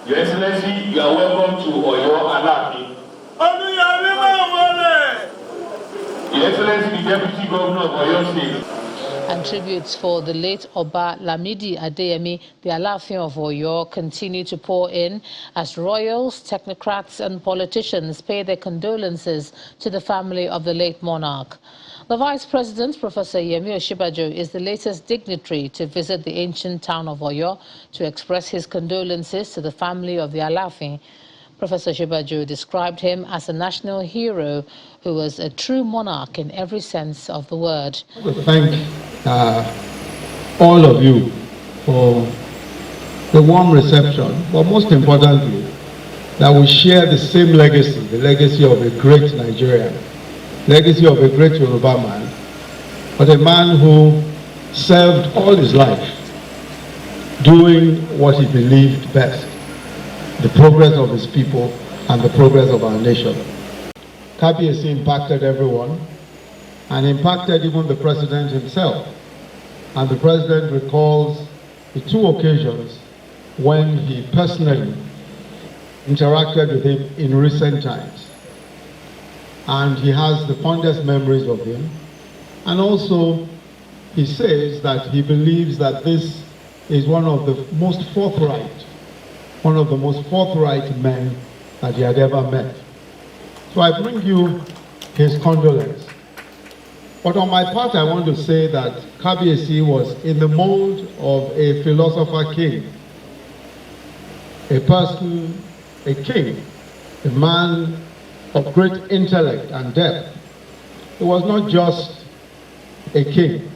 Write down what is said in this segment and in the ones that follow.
Your Excellency, you are welcome to Oyo Alaafin. Your Excellency, the Deputy Governor of Oyo State. And tributes for the late Oba Lamidi Adeyemi, the Alaafin of Oyo, continue to pour in as royals, technocrats and politicians pay their condolences to the family of the late monarch. The Vice President, Professor Yemi Osinbajo, is the latest dignitary to visit the ancient town of Oyo to express his condolences to the family of the Alaafin. Professor Osinbajo described him as a national hero who was a true monarch in every sense of the word. I want to thank all of you for the warm reception, but most importantly, that we share the same legacy, the legacy of a great Nigerian, legacy of a great Yoruba man, but a man who served all his life doing what he believed best, the progress of his people and the progress of our nation. Kabiyesi impacted everyone and impacted even the president himself. And the president recalls the two occasions when he personally interacted with him in recent times. And he has the fondest memories of him. And also, he says that he believes that this is one of the most forthright men that he had ever met. So I bring you his condolence. But on my part, I want to say that Kabiyesi was in the mold of a philosopher king, a person, a king, a man of great intellect and depth. He was not just a king,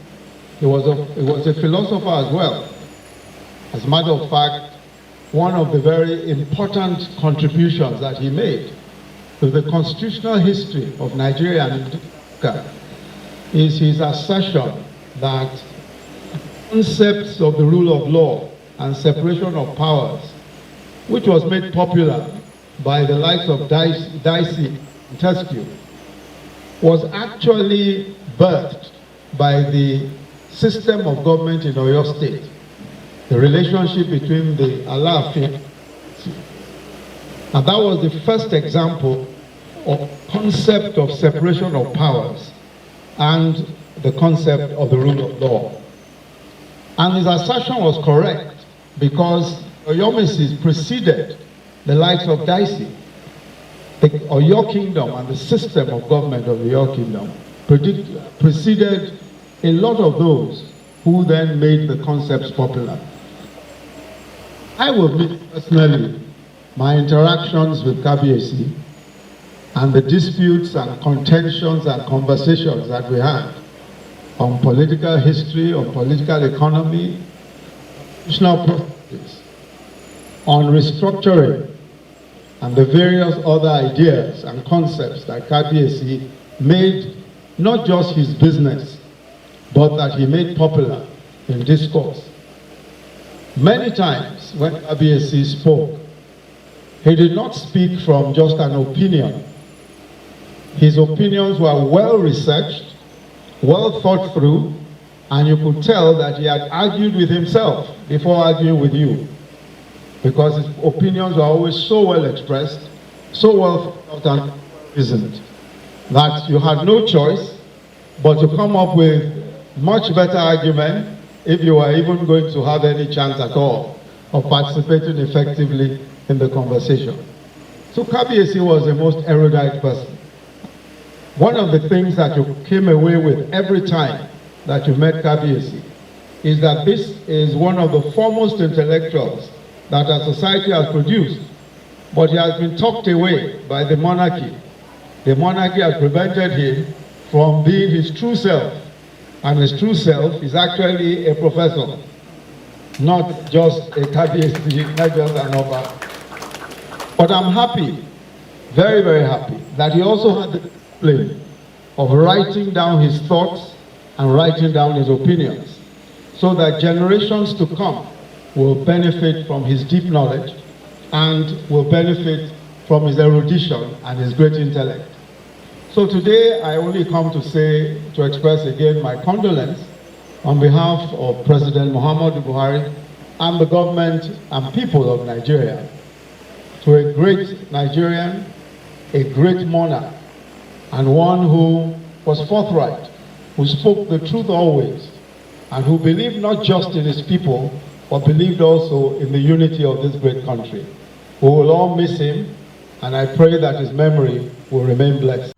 he was a philosopher as well. As a matter of fact, one of the very important contributions that he made to the constitutional history of Nigeria and Africa is his assertion that concepts of the rule of law and separation of powers, which was made popular by the likes of Dicey and Montesquieu, was actually birthed by the system of government in Oyo State, the relationship between the Alaafin. And that was the first example of concept of separation of powers and the concept of the rule of law. And his assertion was correct because Oyomesis preceded the likes of Dicey. The Oyo Kingdom and the system of government of the Oyo Kingdom preceded a lot of those who then made the concepts popular. I will admit personally my interactions with Kabiyesi and the disputes and contentions and conversations that we had on political history, on political economy, national processes, on restructuring, and the various other ideas and concepts that Kabiyesi made not just his business, but that he made popular in discourse. Many times when Kabiyesi spoke, he did not speak from just an opinion. His opinions were well researched, well thought through, and you could tell that he had argued with himself before arguing with you, because his opinions were always so well expressed, so well thought out and reasoned, that you had no choice but to come up with much better argument if you were even going to have any chance at all of participating effectively in the conversation. So Kabiyesi was the most erudite person. One of the things that you came away with every time that you met Kabiyesi is that this is one of the foremost intellectuals that our society has produced, but he has been tucked away by the monarchy. The monarchy has prevented him from being his true self, and his true self is actually a professor, not just a Kabiyesi, not just an Oba. But I'm happy, very, very happy, that he also had the discipline of writing down his thoughts and writing down his opinions, so that generations to come will benefit from his deep knowledge and will benefit from his erudition and his great intellect. So today I only come to express again my condolence on behalf of President Muhammadu Buhari and the government and people of Nigeria to a great Nigerian, a great monarch, and one who was forthright, who spoke the truth always, and who believed not just in his people, but believed also in the unity of this great country. We will all miss him, and I pray that his memory will remain blessed.